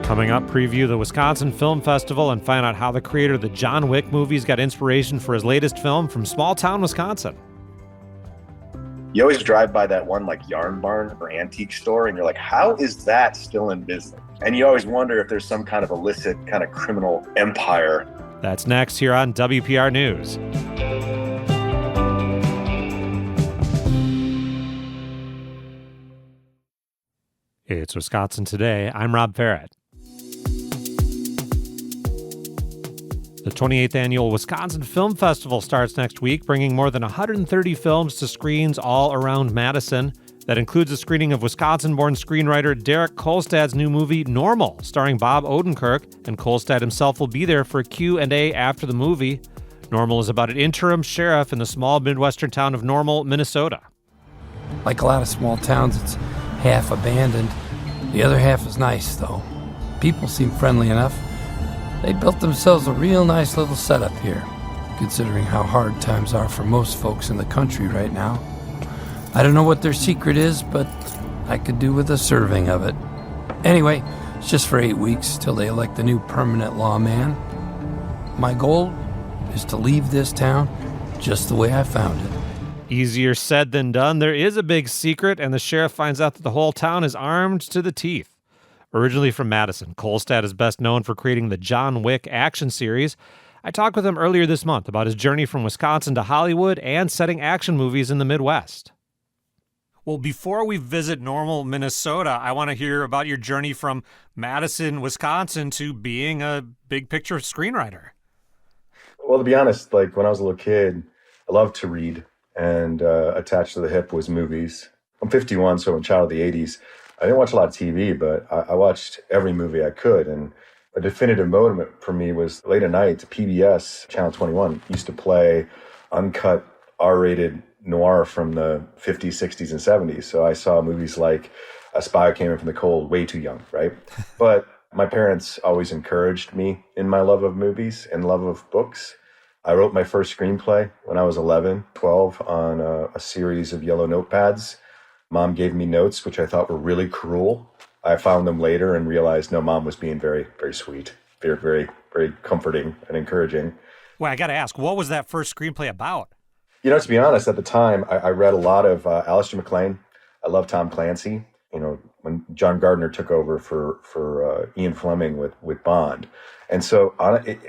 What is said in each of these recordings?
Coming up, preview the Wisconsin Film Festival and find out how the creator of the John Wick movies got inspiration for his latest film from small town Wisconsin. You always drive by that one like yarn barn or antique store and you're like, how is that still in business? And you always wonder if there's some kind of illicit kind of criminal empire. That's next here on WPR News. It's Wisconsin Today. I'm Rob Farrett. The 28th Annual Wisconsin Film Festival starts next week, bringing more than 130 films to screens all around Madison. That includes a screening of Wisconsin-born screenwriter Derek Kolstad's new movie, Normal, starring Bob Odenkirk, and Kolstad himself will be there for a Q&A after the movie. Normal is about an interim sheriff in the small Midwestern town of Normal, Minnesota. Like a lot of small towns, it's half abandoned. The other half is nice, though. People seem friendly enough. They built themselves a real nice little setup here, considering how hard times are for most folks in the country right now. I don't know what their secret is, but I could do with a serving of it. Anyway, it's just for 8 weeks till they elect the new permanent lawman. My goal is to leave this town just the way I found it. Easier said than done. There is a big secret, and the sheriff finds out that the whole town is armed to the teeth. Originally from Madison, Kolstad is best known for creating the John Wick action series. I talked with him earlier this month about his journey from Wisconsin to Hollywood and setting action movies in the Midwest. Well, before we visit Normal, Minnesota, I want to hear about your journey from Madison, Wisconsin to being a big picture screenwriter. Well, to be honest, like when I was a little kid, I loved to read, and attached to the hip was movies. I'm 51, so I'm a child of the 80s. I didn't watch a lot of TV, but I watched every movie I could. And a definitive moment for me was late at night, PBS, Channel 21, used to play uncut R-rated noir from the 50s, 60s, and 70s. So I saw movies like A Spy Who Came In From the Cold, way too young, right? But my parents always encouraged me in my love of movies and love of books. I wrote my first screenplay when I was 11, 12 on a series of yellow notepads. Mom gave me notes, which I thought were really cruel. I found them later and realized, no, Mom was being very, very sweet, very, very, very comforting and encouraging. Well, I got to ask, what was that first screenplay about? You know, to be honest, at the time, I read a lot of Alistair MacLean. I love Tom Clancy. You know, when John Gardner took over for Ian Fleming with Bond. And so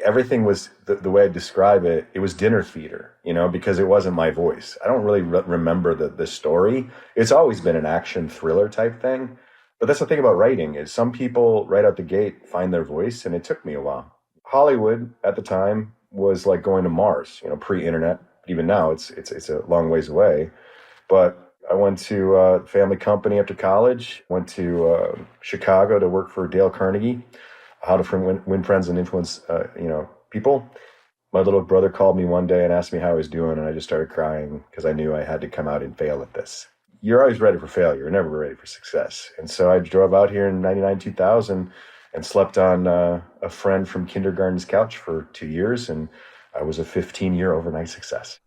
everything was, the way I describe it, it was dinner theater, you know, because it wasn't my voice. I don't really remember the story. It's always been an action thriller type thing. But that's the thing about writing is some people right out the gate find their voice, and it took me a while. Hollywood at the time was like going to Mars, you know, pre-internet. Even now, it's a long ways away. But I went to a family company after college, went to Chicago to work for Dale Carnegie, how to win friends and influence, people. My little brother called me one day and asked me how I was doing, and I just started crying because I knew I had to come out and fail at this. You're always ready for failure. You're never ready for success. And so I drove out here in 99, 2000 and slept on a friend from kindergarten's couch for 2 years, and I was a 15-year overnight success.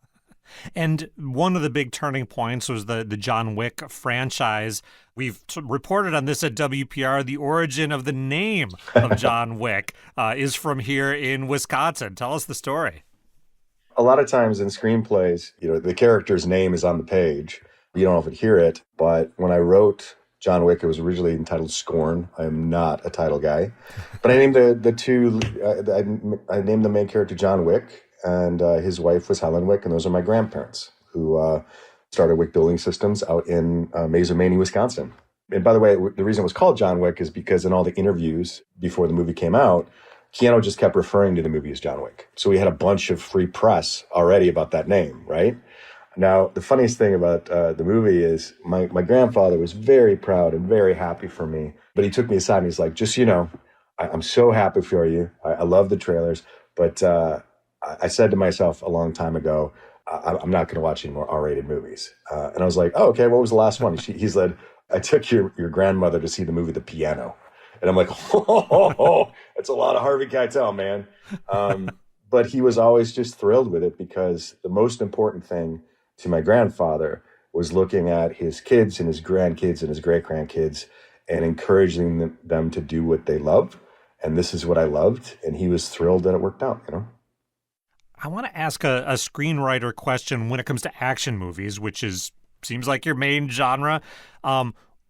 And one of the big turning points was the John Wick franchise. We've reported on this at WPR. The origin of the name of John Wick is from here in Wisconsin. Tell us the story. A lot of times in screenplays, you know, the character's name is on the page. You don't often hear it, but when I wrote John Wick, it was originally entitled Scorn. I am not a title guy. But I named I named the main character John Wick, and his wife was Helen Wick, and those are my grandparents who started Wick Building Systems out in Mazomanie, Wisconsin. And by the way, the reason it was called John Wick is because in all the interviews before the movie came out, Keanu just kept referring to the movie as John Wick. So we had a bunch of free press already about that name, right? Now, the funniest thing about the movie is my grandfather was very proud and very happy for me. But he took me aside and he's like, just, you know, I'm so happy for you. I love the trailers. But I said to myself a long time ago, I'm not going to watch any more R-rated movies. And I was like, oh, okay, what was the last one? He said, I took your grandmother to see the movie The Piano. And I'm like, that's a lot of Harvey Keitel, man. But he was always just thrilled with it because the most important thing to my grandfather was looking at his kids and his grandkids and his great-grandkids and encouraging them to do what they love. And this is what I loved. And he was thrilled that it worked out, you know? I want to ask a screenwriter question when it comes to action movies, which seems like your main genre.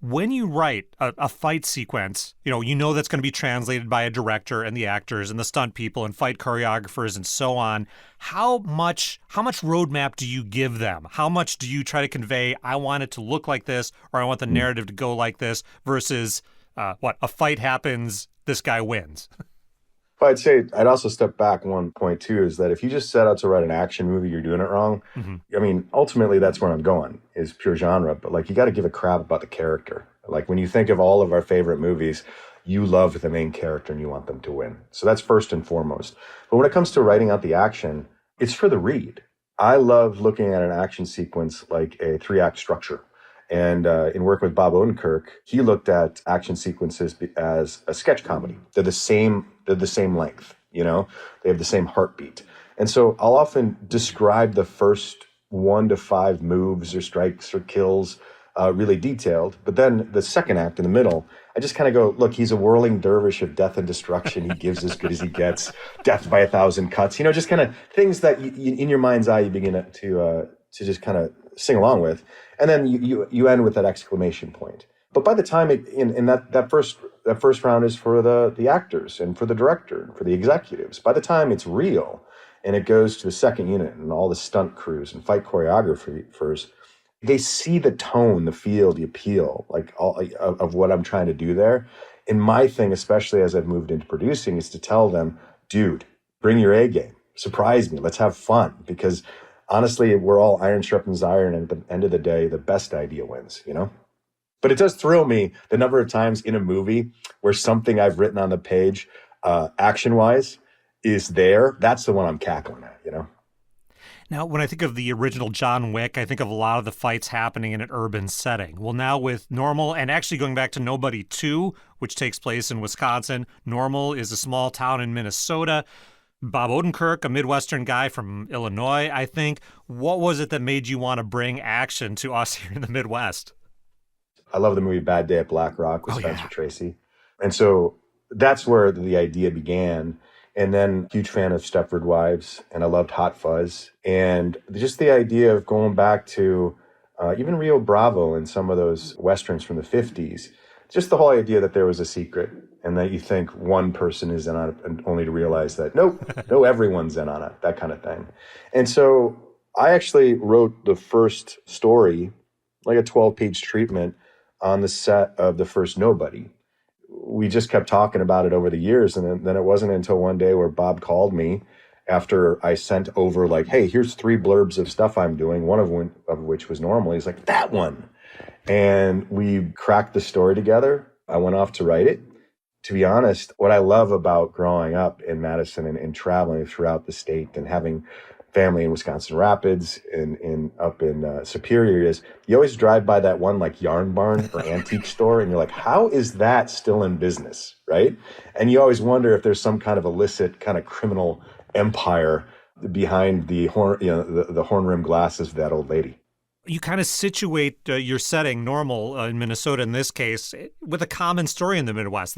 When you write a fight sequence, you know that's going to be translated by a director and the actors and the stunt people and fight choreographers and so on. How much roadmap do you give them? How much do you try to convey, I want it to look like this, or I want the narrative to go like this, versus a fight happens, this guy wins? Well, I'd also step back one point too, is that if you just set out to write an action movie, you're doing it wrong. Mm-hmm. I mean, ultimately that's where I'm going, is pure genre, but like you got to give a crap about the character. Like when you think of all of our favorite movies, you love the main character and you want them to win. So that's first and foremost. But when it comes to writing out the action, it's for the read. I love looking at an action sequence like a 3-act structure. And in working with Bob Odenkirk, he looked at action sequences as a sketch comedy. They're the same length, they have the same heartbeat. And so I'll often describe the first 1 to 5 moves or strikes or kills really detailed. But then the second act in the middle, I just kind of go, look, he's a whirling dervish of death and destruction. He gives as good as he gets, death by 1,000 cuts, just kind of things that you, in your mind's eye, you begin to just kind of sing along with. And then you end with that exclamation point. But by the time that first round is for the actors and for the director and for the executives. By the time it's real and it goes to the second unit and all the stunt crews and fight choreographers, they see the tone, the feel, the appeal, like all of what I'm trying to do there. And my thing, especially as I've moved into producing, is to tell them, dude, bring your A game, surprise me, let's have fun, because honestly, we're all iron sharpens iron, and at the end of the day, the best idea wins, But it does thrill me the number of times in a movie where something I've written on the page, action-wise, is there. That's the one I'm cackling at, Now, when I think of the original John Wick, I think of a lot of the fights happening in an urban setting. Well, now with Normal, and actually going back to Nobody 2, which takes place in Wisconsin, Normal is a small town in Minnesota. Bob Odenkirk, a Midwestern guy from Illinois, I think. What was it that made you want to bring action to us here in the Midwest? I love the movie Bad Day at Black Rock with Spencer Tracy. And so that's where the idea began. And then huge fan of Stepford Wives, and I loved Hot Fuzz. And just the idea of going back to even Rio Bravo and some of those Westerns from the 50s, just the whole idea that there was a secret and that you think one person is in on it, and only to realize that, no, everyone's in on it, that kind of thing. And so I actually wrote the first story, like a 12-page treatment, on the set of the first Nobody. We just kept talking about it over the years, and then it wasn't until one day where Bob called me after I sent over, like, hey, here's 3 blurbs of stuff I'm doing, one of which was Normal. He's like, that one. And we cracked the story together. I went off to write it. To be honest, what I love about growing up in Madison and traveling throughout the state and having family in Wisconsin Rapids and up in Superior is you always drive by that one like yarn barn or antique store and you're like, how is that still in business, right? And you always wonder if there's some kind of illicit kind of criminal empire behind the horn rimmed glasses of that old lady. You kind of situate your setting, Normal, in Minnesota in this case, with a common story in the Midwest.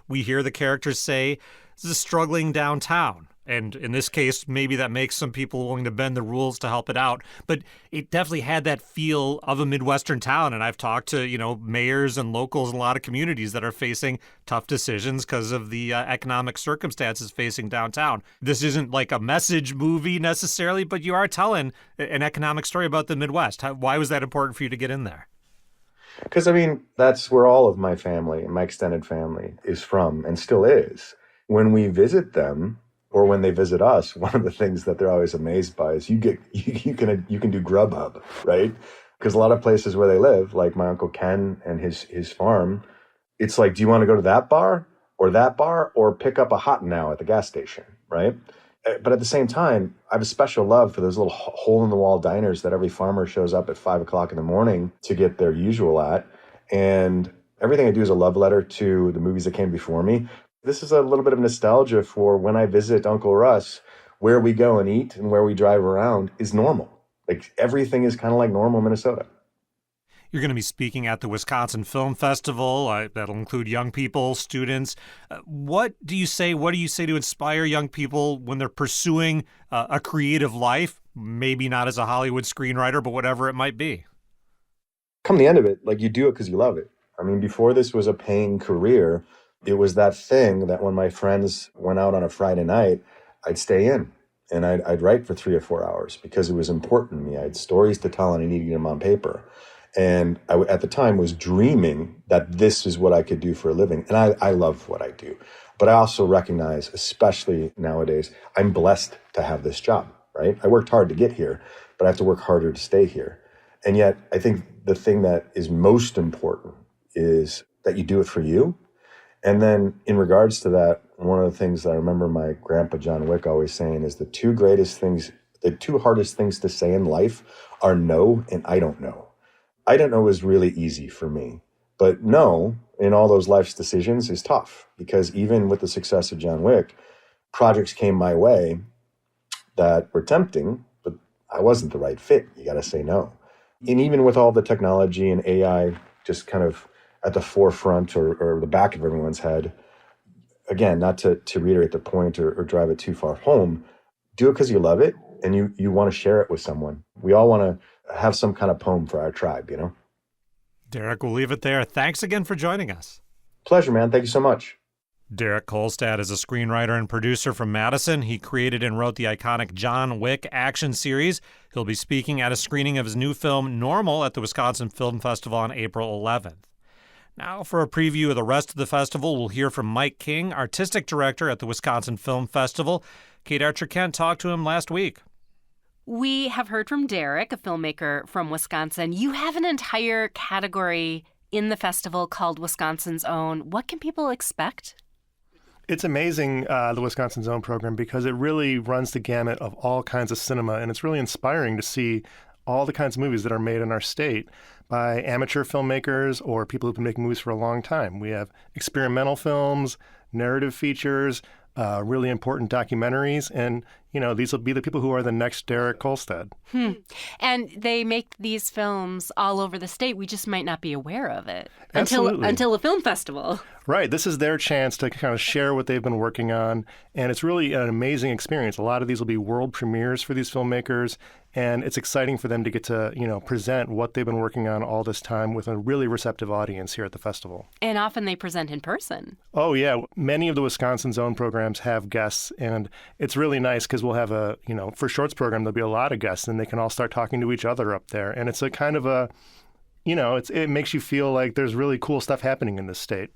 We hear the characters say, this is a struggling downtown. And in this case, maybe that makes some people willing to bend the rules to help it out. But it definitely had that feel of a Midwestern town. And I've talked to, mayors and locals in a lot of communities that are facing tough decisions because of the economic circumstances facing downtown. This isn't like a message movie necessarily, but you are telling an economic story about the Midwest. Why was that important for you to get in there? Because, that's where all of my family and my extended family is from and still is. When we visit them, or when they visit us, one of the things that they're always amazed by is you can do Grubhub, right? Because a lot of places where they live, like my Uncle Ken and his farm, it's like, do you want to go to that bar or pick up a hot now at the gas station, right? But at the same time, I have a special love for those little hole-in-the-wall diners that every farmer shows up at 5 o'clock in the morning to get their usual at. And everything I do is a love letter to the movies that came before me. This is a little bit of nostalgia for when I visit Uncle Russ. Where we go and eat and where we drive around is Normal. Like everything is kind of like Normal Minnesota. You're going to be speaking at the Wisconsin Film Festival. That'll include young people, students. What do you say to inspire young people when they're pursuing a creative life? Maybe not as a Hollywood screenwriter, but whatever it might be. Come the end of it, like, you do it because you love it. I mean, before this was a paying career, it was that thing that when my friends went out on a Friday night, I'd stay in and I'd write for 3 or 4 hours because it was important to me. I had stories to tell and I needed them on paper. And I, at the time, was dreaming that this is what I could do for a living. And I love what I do. But I also recognize, especially nowadays, I'm blessed to have this job, right? I worked hard to get here, but I have to work harder to stay here. And yet, I think the thing that is most important is that you do it for you. And then in regards to that, one of the things that I remember my grandpa John Wick always saying is the two hardest things to say in life are no and I don't know. I don't know is really easy for me, but no in all those life's decisions is tough, because even with the success of John Wick, projects came my way that were tempting, but I wasn't the right fit. You got to say no. And even with all the technology and AI just kind of at the forefront or the back of everyone's head, again, not to reiterate the point or drive it too far home, do it because you love it and you want to share it with someone. We all want to have some kind of poem for our tribe, you know? Derek, we'll leave it there. Thanks again for joining us. Pleasure, man. Thank you so much. Derek Kolstad is a screenwriter and producer from Madison. He created and wrote the iconic John Wick action series. He'll be speaking at a screening of his new film, Normal, at the Wisconsin Film Festival on April 11th. Now, for a preview of the rest of the festival, we'll hear from Mike King, artistic director at the Wisconsin Film Festival. Kate Archer-Kent talked to him last week. We have heard from Derek, a filmmaker from Wisconsin. You have an entire category in the festival called Wisconsin's Own. What can people expect? It's amazing, the Wisconsin's Own program, because it really runs the gamut of all kinds of cinema, and it's really inspiring to see all the kinds of movies that are made in our state by amateur filmmakers or people who've been making movies for a long time. We have experimental films, narrative features, really important documentaries, and these will be the people who are the next Derek Kolstad. And they make these films all over the state. We just might not be aware of it Absolutely. until a film festival. Right. This is their chance to kind of share what they've been working on, and it's really an amazing experience. A lot of these will be world premieres for these filmmakers, and it's exciting for them to get to, present what they've been working on all this time with a really receptive audience here at the festival. And often they present in person. Oh, yeah. Many of the Wisconsin's Own programs have guests, and it's really nice because we'll have for Shorts program, there'll be a lot of guests, and they can all start talking to each other up there. And it's a kind of it makes you feel like there's really cool stuff happening in this state.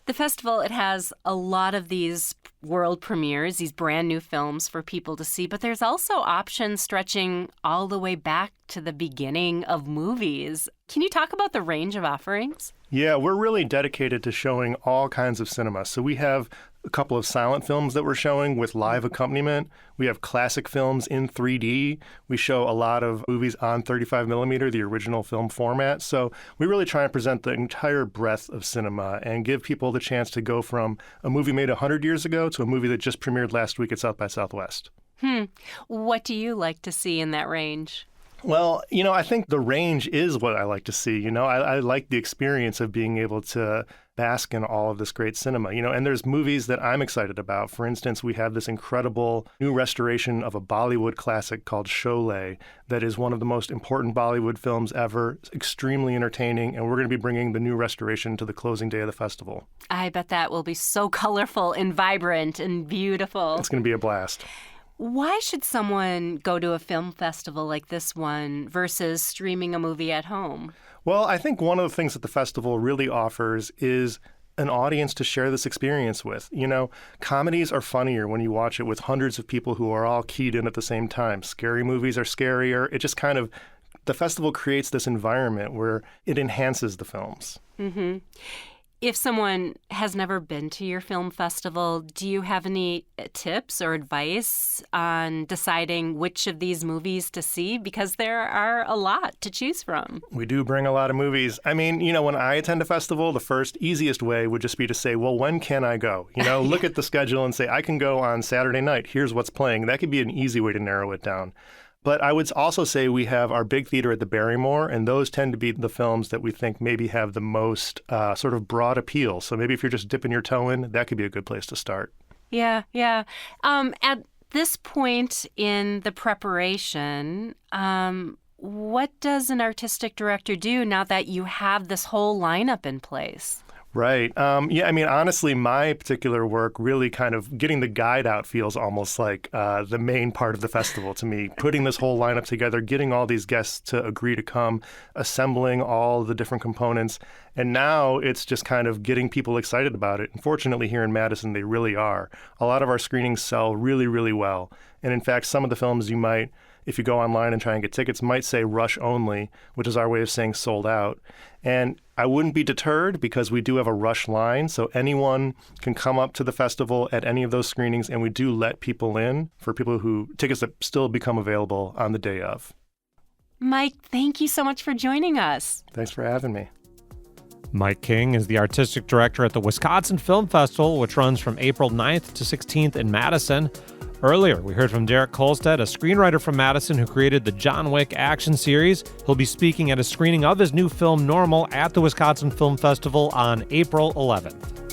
The festival, it has a lot of these world premieres, these brand new films for people to see, but there's also options stretching all the way back to the beginning of movies. Can you talk about the range of offerings? Yeah, we're really dedicated to showing all kinds of cinema. So we have a couple of silent films that we're showing with live accompaniment. We have classic films in 3D. We show a lot of movies on 35 millimeter, the original film format. So we really try and present the entire breadth of cinema and give people the chance to go from a movie made 100 years ago to a movie that just premiered last week at South by Southwest. What do you like to see in that range? Well, I think the range is what I like to see. I like the experience of being able to bask in all of this great cinema, and there's movies that I'm excited about. For instance, we have this incredible new restoration of a Bollywood classic called Sholay that is one of the most important Bollywood films ever. It's extremely entertaining, and we're going to be bringing the new restoration to the closing day of the festival. I bet that will be so colorful and vibrant and beautiful. It's going to be a blast. Why should someone go to a film festival like this one versus streaming a movie at home? Well, I think one of the things that the festival really offers is an audience to share this experience with. Comedies are funnier when you watch it with hundreds of people who are all keyed in at the same time. Scary movies are scarier. It just the festival creates this environment where it enhances the films. Mm-hmm. If someone has never been to your film festival, do you have any tips or advice on deciding which of these movies to see? Because there are a lot to choose from. We do bring a lot of movies. I mean, when I attend a festival, the first easiest way would just be to say, well, when can I go? Look at the schedule and say, I can go on Saturday night. Here's what's playing. That could be an easy way to narrow it down. But I would also say we have our big theater at the Barrymore, and those tend to be the films that we think maybe have the most sort of broad appeal. So maybe if you're just dipping your toe in, that could be a good place to start. Yeah. At this point in the preparation, what does an artistic director do now that you have this whole lineup in place? Right. Yeah, I mean, honestly, my particular work really kind of getting the guide out feels almost like the main part of the festival to me. Putting this whole lineup together, getting all these guests to agree to come, assembling all the different components. And now it's just kind of getting people excited about it. And fortunately, here in Madison, they really are. A lot of our screenings sell really, really well. And in fact, some of the films you might, if you go online and try and get tickets, might say rush only, which is our way of saying sold out. And I wouldn't be deterred because we do have a rush line, so anyone can come up to the festival at any of those screenings, and we do let people in for people who tickets that still become available on the day of. Mike, thank you so much for joining us. Thanks for having me. Mike King is the artistic director at the Wisconsin Film Festival, which runs from April 9th to 16th in Madison. Earlier, we heard from Derek Kolstad, a screenwriter from Madison who created the John Wick action series. He'll be speaking at a screening of his new film, Normal, at the Wisconsin Film Festival on April 11th.